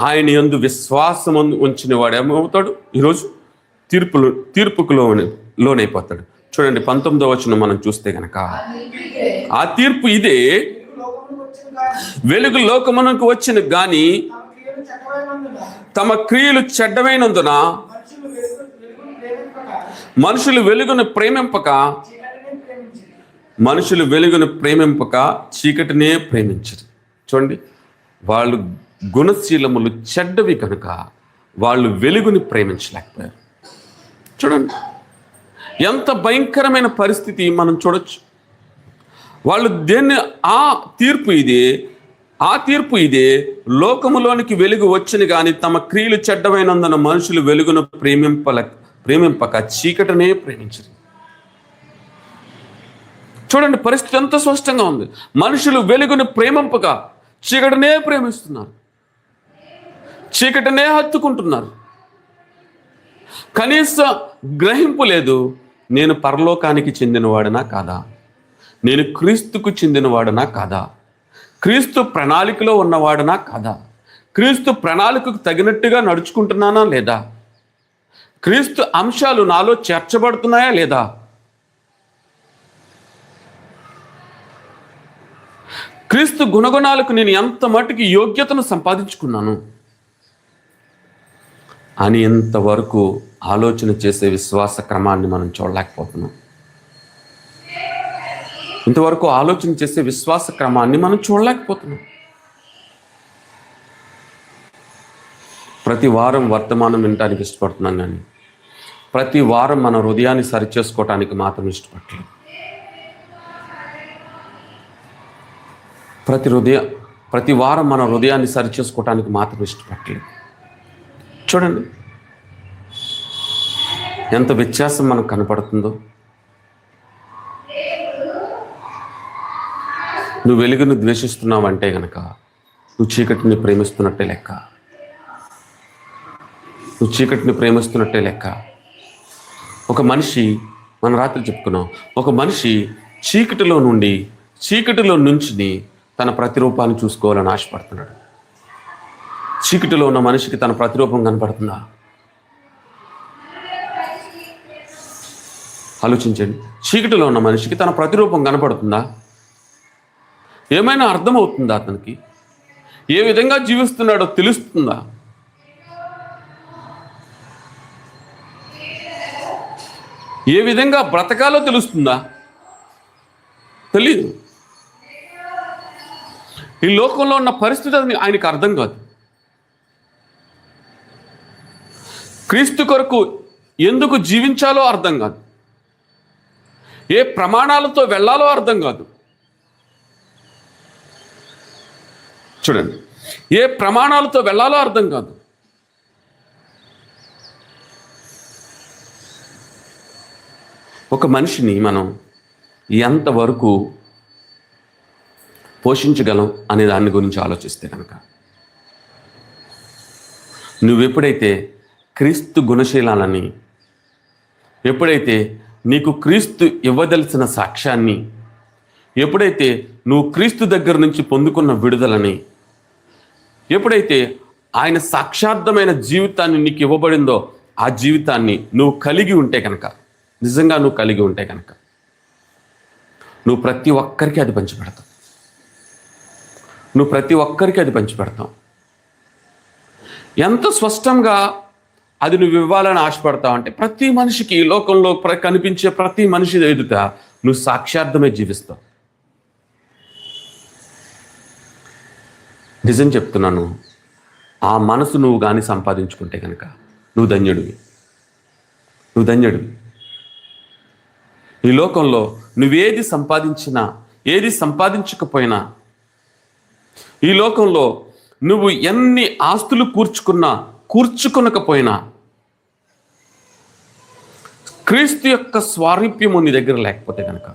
ఆయన యందు విశ్వాసం ఉంచిన వాడు ఏమవుతాడు? ఈరోజు తీర్పుకు లోనైపోతాడు. చూడండి 19వ వచనం మనం చూస్తే గనక, ఆ తీర్పు ఇదే, వెలుగు లోకమునకు వచ్చిన గాని తమ క్రియలు చెడ్డమైనందున మనుషులు వెలుగును ప్రేమింపక చీకటినే ప్రేమించరు. చూడండి, వాళ్ళు గుణశీలములు చెడ్డవి కనుక వాళ్ళు వెలుగుని ప్రేమించలేకపోయారు. చూడండి ఎంత భయంకరమైన పరిస్థితి మనం చూడొచ్చు. వాళ్ళు ఆ తీర్పు ఇదే, లోకములోనికి వెలుగు వచ్చిన కానీ తమ క్రియలు చెడ్డమైనందున మనుషులు వెలుగును ప్రేమింపక చీకటినే ప్రేమించరు. చూడండి పరిస్థితి ఎంత స్పష్టంగా ఉంది. మనుషులు వెలుగును ప్రేమింపక చీకటినే ప్రేమిస్తున్నారు, చీకటినే హత్తుకుంటున్నారు. కనీస గ్రహింపు లేదు. నేను పరలోకానికి చెందినవాడనా కాదా, నేను క్రీస్తుకు చెందినవాడనా కాదా, క్రీస్తు ప్రణాళికలో ఉన్నవాడనా కాదా, క్రీస్తు ప్రణాళికకు తగినట్టుగా నడుచుకుంటున్నానా లేదా, క్రీస్తు అంశాలు నాలో చేర్చబడుతున్నాయా లేదా, క్రీస్తు గుణగుణాలకు నేను ఎంత మటుకు యోగ్యతను సంపాదించుకున్నాను అని ఇంతవరకు ఆలోచన చేసే విశ్వాస క్రమాన్ని మనం చూడలేకపోతున్నాం. ఇంతవరకు ఆలోచన చేసే విశ్వాస క్రమాన్ని మనం చూడలేకపోతున్నాం. ప్రతి వారం వర్తమానం వినటానికి ఇష్టపడుతున్నాం, కానీ ప్రతి వారం మన హృదయాన్ని సరిచేసుకోవటానికి మాత్రం ఇష్టపడలేదు. ప్రతి వారం మన హృదయాన్ని సరిచేసుకోవటానికి మాత్రం ఇష్టపడలేదు. చూడండి ఎంత వ్యత్యాసం మనకు కనపడుతుందో. నువ్వు వెలుగును ద్వేషిస్తున్నావంటే గనక నువ్వు చీకటిని ప్రేమిస్తున్నట్టే లెక్క. నువ్వు చీకటిని ప్రేమిస్తున్నట్టే లెక్క. ఒక మనిషి, మనం రాత్రి చెప్పుకున్నాం, ఒక మనిషి చీకటిలో నుంచి తన ప్రతిరూపాన్ని చూసుకోవాలని ఆశపడుతున్నాడు. చీకటిలో ఉన్న మనిషికి తన ప్రతిరూపం కనపడుతుందా? ఆలోచించండి. చీకటిలో ఉన్న మనిషికి తన ప్రతిరూపం కనపడుతుందా? ఏమైనా అర్థమవుతుందా? అతనికి ఏ విధంగా జీవిస్తున్నాడో తెలుస్తుందా? ఏ విధంగా బ్రతకాలో తెలుస్తుందా? తెలీదు. ఈ లోకంలో ఉన్న పరిస్థితి ఆయనకు అర్థం కాదు. క్రీస్తు కొరకు ఎందుకు జీవించాలో అర్థం కాదు. ఏ ప్రమాణాలతో వెళ్ళాలో అర్థం కాదు. చూడండి, ఏ ప్రమాణాలతో వెళ్ళాలో అర్థం కాదు. ఒక మనిషిని మనం ఎంతవరకు పోషించగలం అనే దాని గురించి ఆలోచిస్తే కనుక, నువ్వెప్పుడైతే క్రీస్తు గుణశీలాలని, ఎప్పుడైతే నీకు క్రీస్తు ఇవ్వదలసిన సాక్ష్యాన్ని, ఎప్పుడైతే నువ్వు క్రీస్తు దగ్గర నుంచి పొందుకున్న విడుదలని, ఎప్పుడైతే ఆయన సాక్షార్థమైన జీవితాన్ని నీకు ఇవ్వబడిందో ఆ జీవితాన్ని నువ్వు కలిగి ఉంటే కనుక, నిజంగా నువ్వు కలిగి ఉంటే కనుక, నువ్వు ప్రతి ఒక్కరికి అది పంచిపెడతావు. ఎంత స్పష్టంగా అది నువ్వు ఇవ్వాలని ఆశపడతావు అంటే, ప్రతి మనిషికి, ఈ లోకంలో కనిపించే ప్రతి మనిషి ఎదుట నువ్వు సాక్ష్యార్థమే జీవిస్తావు. నిజం చెప్తున్నాను, ఆ మనసు నువ్వు కానీ సంపాదించుకుంటే కనుక నువ్వు ధన్యుడివి. ఈ లోకంలో నువ్వేది సంపాదించినా, ఏది సంపాదించకపోయినా, ఈ లోకంలో నువ్వు ఎన్ని ఆస్తులు కూర్చుకొనకపోయినా, క్రీస్తు యొక్క స్వారూప్యము నీ దగ్గర లేకపోతే కనుక,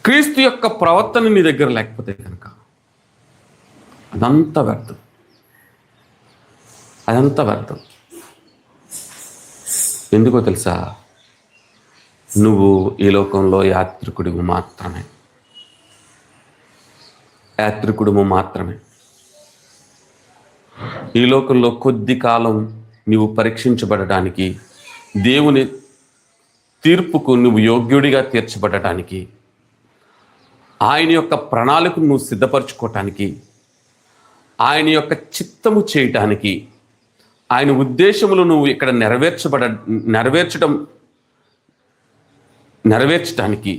క్రీస్తు యొక్క ప్రవర్తన నీ దగ్గర లేకపోతే కనుక, అదంతా వ్యర్థం. ఎందుకో తెలుసా? నువ్వు ఈ లోకంలో యాత్రికుడివి మాత్రమే. ఈ లోకంలో కొద్ది కాలం నీవు పరీక్షించబడటానికి, దేవుని తీర్పుకు నువ్వు యోగ్యుడిగా తీర్చబడటానికి, ఆయన యొక్క ప్రణాళికను నువ్వు సిద్ధపరచుకోవటానికి, ఆయన యొక్క చిత్తము చేయటానికి, ఆయన ఉద్దేశములు నువ్వు ఇక్కడ నెరవేర్చడానికి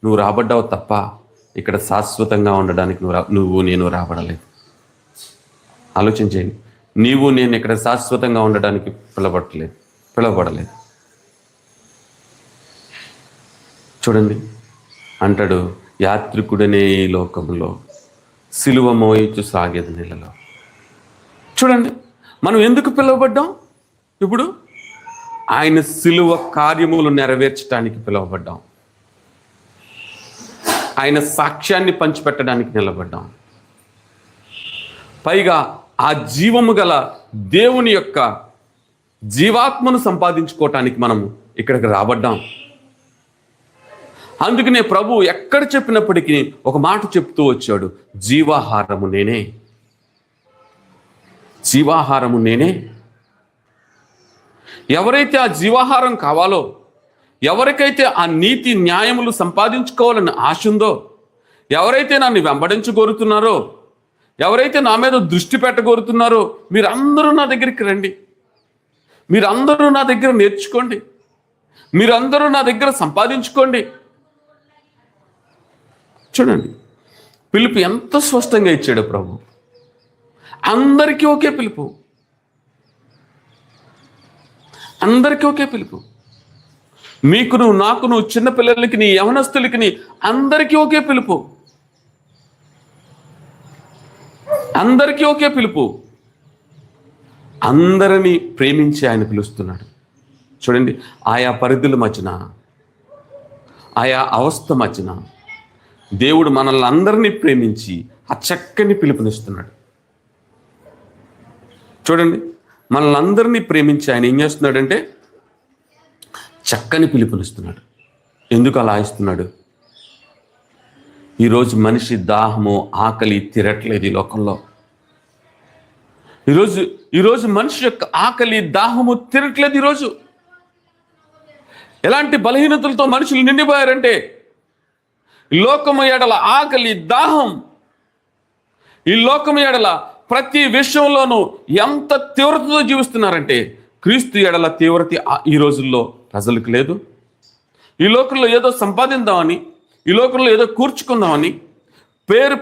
నువ్వు రాబడ్డావు తప్ప ఇక్కడ శాశ్వతంగా ఉండడానికి నేను రాబడలేదు. ఆలోచించేయండి. నీవు నేను ఇక్కడ శాశ్వతంగా ఉండడానికి పిలవబడలేదు. చూడండి, అంటాడు, యాత్రికుడనే ఈ లోకంలో సిలువ మోయిచు సాగేది నీళ్ళలో. చూడండి, మనం ఎందుకు పిలువబడ్డాం? ఇప్పుడు ఆయన సిలువ కార్యములు నెరవేర్చడానికి పిలువబడ్డాం. ఆయన సాక్ష్యాన్ని పంచిపెట్టడానికి నిలబడ్డాం. పైగా ఆ జీవము గల దేవుని యొక్క జీవాత్మను సంపాదించుకోవటానికి మనం ఇక్కడికి రాబడ్డాం. అందుకనే ప్రభు ఎక్కడ చెప్పినప్పటికీ ఒక మాట చెప్తూ వచ్చాడు, జీవాహారము నేనే, జీవాహారము నేనే. ఎవరైతే ఆ జీవాహారం కావాలో, ఎవరికైతే ఆ నీతి న్యాయములు సంపాదించుకోవాలని ఆశ ఉందో, ఎవరైతే నన్ను వెంబడించగోరుతున్నారో, ఎవరైతే నా మీద దృష్టి పెట్టగోరుతున్నారో, మీరందరూ నా దగ్గరికి రండి, మీరందరూ నా దగ్గర నేర్చుకోండి, మీరందరూ నా దగ్గర సంపాదించుకోండి. చూడండి, పిలుపు ఎంత స్పష్టంగా ఇచ్చాడు ప్రభు. అందరికీ ఒకే పిలుపు, అందరికీ ఒకే పిలుపు. మీకును నాకును, చిన్నపిల్లలకి, నీ యవనస్తులకి, అందరికీ ఒకే పిలుపు, అందరికీ ఒకే పిలుపు. అందరినీ ప్రేమించి ఆయన పిలుస్తున్నాడు. చూడండి, ఆయా పరిధుల మధ్యన, ఆయా అవస్థ మధ్యన దేవుడు మనల్ని అందరినీ ప్రేమించి ఆ చక్కని పిలుపునిస్తున్నాడు. చూడండి, మనల్ని అందరినీ ప్రేమించి ఆయన ఏం చేస్తున్నాడంటే చక్కని పిలుపునిస్తున్నాడు. ఎందుకు అలా ఇస్తున్నాడు? ఈరోజు మనిషి దాహము, ఆకలి తీరట్లేదు ఈ లోకంలో. ఈరోజు మనిషి యొక్క ఆకలి, దాహము తీరట్లేదు. ఈరోజు ఎలాంటి బలహీనతలతో మనుషులు నిండిపోయారంటే, లోకము ఎడల ఆకలి, దాహం, ఈ లోకము ఎడల ప్రతి విషయంలోనూ ఎంత తీవ్రతతో జీవిస్తున్నారంటే, క్రీస్తు ఎడల తీవ్రత ఈ రోజుల్లో ప్రజలకు లేదు. ఈ లోకంలో ఏదో సంపాదిద్దామని, ఈ లోకంలో ఏదో కూర్చుకుందామని, పేరు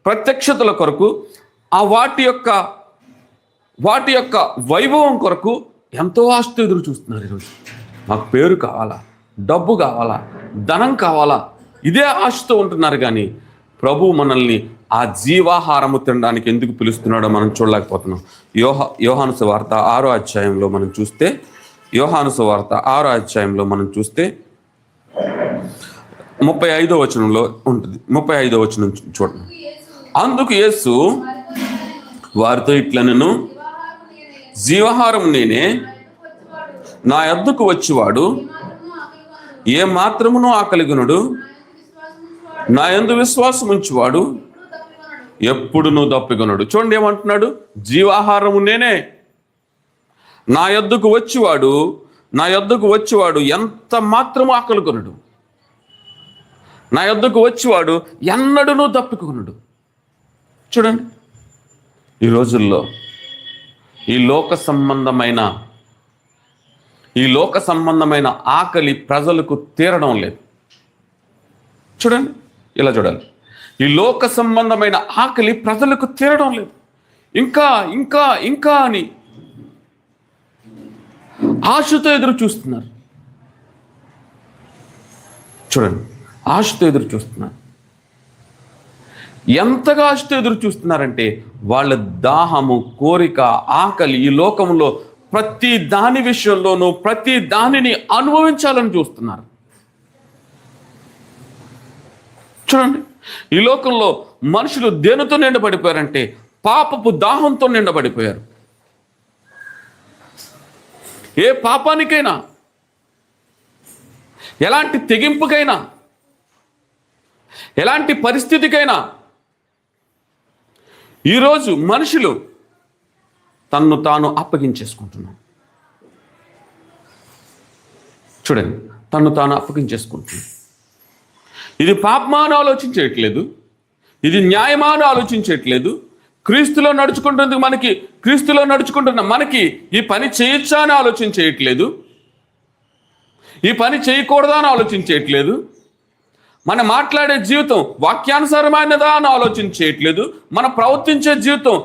ప్రత్యక్షతల కొరకు, ఆ వాటి యొక్క వైభవం కొరకు ఎంతో ఆశతో ఎదురు చూస్తున్నారు. ఈరోజు మాకు పేరు కావాలా, డబ్బు కావాలా, ధనం కావాలా, ఇదే ఆశతో ఉంటున్నారు. కానీ ప్రభు మనల్ని ఆ జీవాహారము తినడానికి ఎందుకు పిలుస్తున్నాడో మనం చూడలేకపోతున్నాం. యోహాను సువార్త 6వ అధ్యాయంలో మనం చూస్తే, యోహాను సువార్త 6వ అధ్యాయంలో మనం చూస్తే 35వ వచనంలో ఉంటుంది. 35వ వచనం చూడండి. అందుకు యేసు వారితో ఇట్లనెను, జీవాహారం నేనే, నా యొద్దకు వచ్చేవాడు ఏ మాత్రమును ఆకలిగొనడు, నా యందు విశ్వాసం ఉంచువాడు ఎప్పుడునూ దప్పికొనడు. చూడండి ఏమంటున్నాడు, జీవాహారము నేనే, నా యొద్దకు వచ్చేవాడు ఎంత మాత్రము ఆకలిగొనడు, నా యొద్దకు వచ్చేవాడు ఎన్నడూనూ దప్పికొనడు. చూడండి, ఈ రోజుల్లో ఈ లోక సంబంధమైన ఆకలి ప్రజలకు తీరడం లేదు. చూడండి, ఇలా చూడాలి. ఈ లోక సంబంధమైన ఆకలి ప్రజలకు తీరడం లేదు. ఇంకా ఇంకా ఇంకా అని ఆశతో ఎదురు చూస్తున్నారు. చూడండి, ఆశతో ఎదురు చూస్తున్నారు. ఎంతగా ఆశతో ఎదురు చూస్తున్నారంటే, వాళ్ళ దాహము, కోరిక, ఆకలి ఈ లోకంలో ప్రతి దాని విషయంలోనూ ప్రతి దానిని అనుభవించాలని చూస్తున్నారు. చూడండి, ఈ లోకంలో మనుషులు దేనితో నిండబడిపోయారంటే పాపపు దాహంతో నిండబడిపోయారు. ఏ పాపానికైనా, ఎలాంటి తెగింపుకైనా, ఎలాంటి పరిస్థితికైనా ఈరోజు మనుషులు తన్ను తాను అప్పగించేసుకుంటున్నాను. చూడండి, తన్ను తాను అప్పగించేసుకుంటున్నాను. ఇది పాపమాను ఆలోచించట్లేదు, ఇది న్యాయమాను ఆలోచించట్లేదు. క్రీస్తులో నడుచుకుంటున్న మనకి ఈ పని చేయొచ్చా అని ఆలోచించేయట్లేదు, ఈ పని చేయకూడదా అని ఆలోచించేయట్లేదు. మనం మాట్లాడే జీవితం వాక్యానుసారమైనదా అని ఆలోచించేయట్లేదు, మనం ప్రవర్తించే జీవితం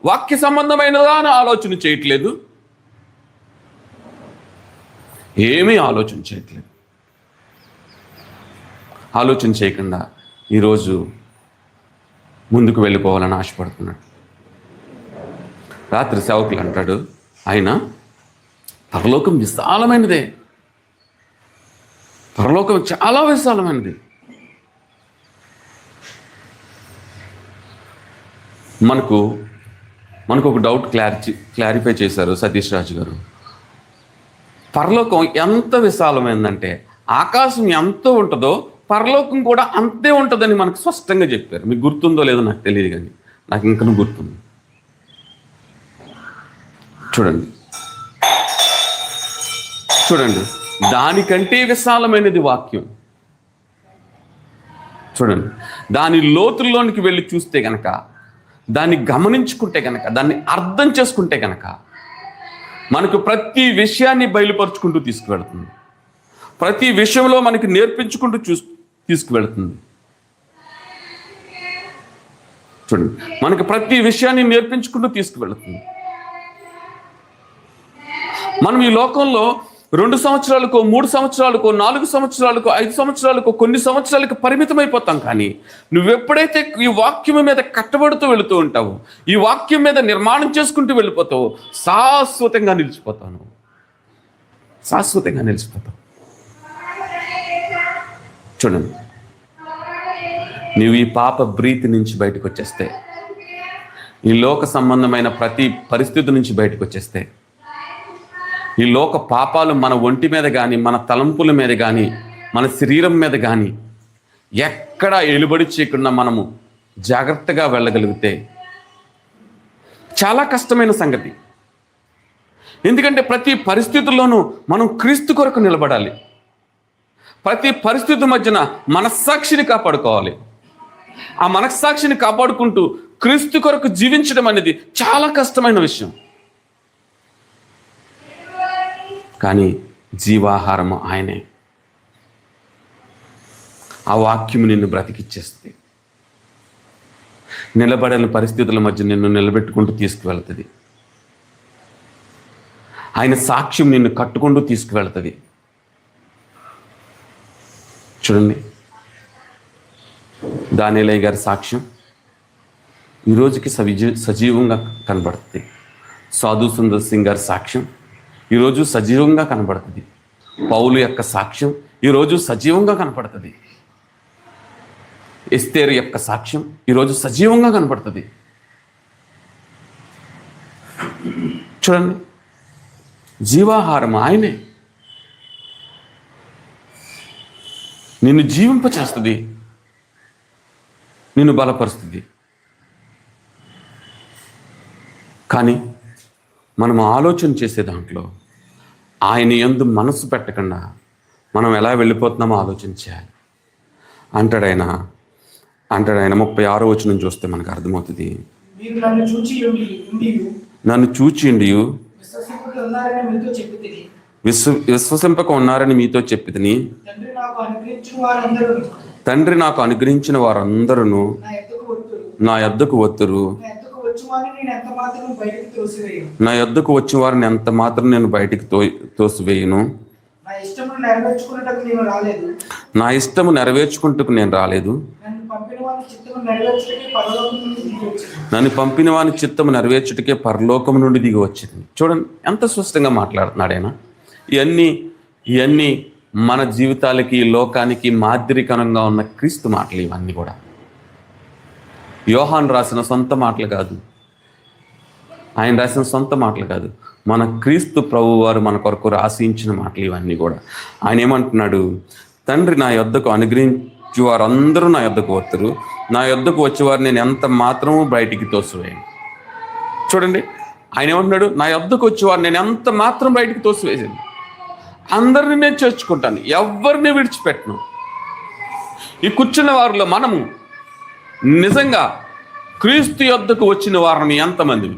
వాక్య సంబంధమైనదా అని ఆలోచన చేయట్లేదు. ఏమీ ఆలోచన చేయట్లేదు. ఆలోచన చేయకుండా ఈరోజు ముందుకు వెళ్ళిపోవాలని ఆశపడుతున్నాడు. రాత్రి సేవకులు అంటాడు, ఆయన పరలోకం విశాలమైనదే, పరలోకం చాలా విశాలమైనది. మనకు ఒక డౌట్ క్లారిఫై చేశారు సతీష్ రాజు గారు. పరలోకం ఎంత విశాలమైందంటే ఆకాశం ఎంత ఉంటుందో పరలోకం కూడా అంతే ఉంటుందని మనకు స్పష్టంగా చెప్పారు. మీకు గుర్తుందో లేదో నాకు తెలియదు, కానీ నాకు ఇంకా గుర్తుంది. చూడండి, దానికంటే విశాలమైనది వాక్యం. చూడండి, దాని లోతుల్లోనికి వెళ్ళి చూస్తే గనక, దాన్ని గమనించుకుంటే గనక, దాన్ని అర్థం చేసుకుంటే గనక మనకు ప్రతి విషయాన్ని బయలుపరుచుకుంటూ తీసుకువెళ్తుంది. ప్రతి విషయంలో మనకి నేర్పించుకుంటూ తీసుకువెళ్తుంది. చూడండి, మనకి ప్రతి విషయాన్ని నేర్పించుకుంటూ తీసుకువెళ్తుంది. మనం ఈ లోకంలో 2 సంవత్సరాలకో 3 సంవత్సరాలకో 4 సంవత్సరాలకో 5 సంవత్సరాలకో కొన్ని సంవత్సరాలకు పరిమితమైపోతాం. కానీ నువ్వెప్పుడైతే ఈ వాక్యం మీద కట్టబడుతూ వెళుతూ ఉంటావో, ఈ వాక్యం మీద నిర్మాణం చేసుకుంటూ వెళ్ళిపోతావో శాశ్వతంగా నిలిచిపోతావు. శాశ్వతంగా నిలిచిపోతావు. చూడండి, నీవు ఈ పాప బ్రీతి నుంచి బయటకు వచ్చేస్తే, ఈ లోక సంబంధమైన ప్రతి పరిస్థితి నుంచి బయటకు వచ్చేస్తే, ఈ లోక పాపాలు మన ఒంటి మీద కానీ, మన తలంపుల మీద కానీ, మన శరీరం మీద కానీ ఎక్కడ ఎలుబడి చేయకుండా మనము జాగ్రత్తగా వెళ్ళగలిగితే చాలా కష్టమైన సంగతి. ఎందుకంటే ప్రతి పరిస్థితుల్లోనూ మనం క్రీస్తు కొరకు నిలబడాలి. ప్రతి పరిస్థితి మధ్యన మనస్సాక్షిని కాపాడుకోవాలి. ఆ మనస్సాక్షిని కాపాడుకుంటూ క్రీస్తు కొరకు జీవించడం అనేది చాలా కష్టమైన విషయం. కానీ జీవాహారము ఆయనే. ఆ వాక్యము నిన్ను బ్రతికిచ్చేస్తుంది. నిలబడని పరిస్థితుల మధ్య నిన్ను నిలబెట్టుకుంటూ తీసుకువెళ్తుంది. ఆయన సాక్ష్యం నిన్ను కట్టుకుంటూ తీసుకువెళ్తుంది. చూడండి, దానియేలు గారి సాక్ష్యం ఈరోజుకి సజీవంగా కనబడుతుంది. సాధు సుందర్ సింగ్ గారి సాక్ష్యం ఈరోజు సజీవంగా కనబడుతుంది. పౌలు యొక్క సాక్ష్యం ఈరోజు సజీవంగా కనపడుతుంది. ఎస్తేరు యొక్క సాక్ష్యం ఈరోజు సజీవంగా కనపడుతుంది. చూడండి, జీవాహారం ఆయనే. నిన్ను జీవింపచేస్తుంది, నిన్ను బలపరుస్తుంది. కానీ మనం ఆలోచన చేసే దాంట్లో ఆయన యందు మనసు పెట్టకుండా మనం ఎలా వెళ్ళిపోతున్నామో ఆలోచించాలి. అంటాడాయన 36వ వచనం చూస్తే మనకు అర్థమవుతుంది. నన్ను చూచి విశ్వసింపక ఉన్నారని మీతో చెప్పితిని. తండ్రి నాకు అనుగ్రహించిన వారందరూ నా యొద్దకు వత్తురు. నా యొద్దకు వచ్చి వారిని ఎంత మాత్రం నేను బయటికి తోసివేయను. నా ఇష్టము నెరవేర్చుకుంటూ నేను రాలేదు. నన్ను పంపిన వాని చిత్తము నెరవేర్చుటకే పరలోకము నుండి దిగి వచ్చింది. చూడండి ఎంత స్పష్టంగా మాట్లాడుతున్నాడు ఆయన. ఇవన్నీ మన జీవితాలకి, లోకానికి మాదిరికరంగా ఉన్న క్రీస్తు మాటలు. ఇవన్నీ కూడా యోహాను రాసిన సొంత మాటలు కాదు, ఆయన రాసిన సొంత మాటలు కాదు, మన క్రీస్తు ప్రభు వారు మన కొరకు రాసించిన మాటలు ఇవన్నీ కూడా. ఆయన ఏమంటున్నాడు? తండ్రి నా యొద్దకు అనుగ్రహించి వారందరూ నా యొద్దకు వస్తారు. నా యొద్దకు వచ్చేవారు నేను ఎంత మాత్రము బయటికి తోసివేయను. చూడండి, ఆయన ఏమంటున్నాడు? నా యొద్దకు వచ్చేవారు నేను ఎంత మాత్రం బయటికి తోసివేసాను. అందరినీ నేను చేర్చుకుంటాను, ఎవరిని విడిచిపెట్టను. ఈ కూర్చున్న వారిలో మనము నిజంగా క్రీస్తు యొద్దకు వచ్చిన వారిని ఎంతమంది?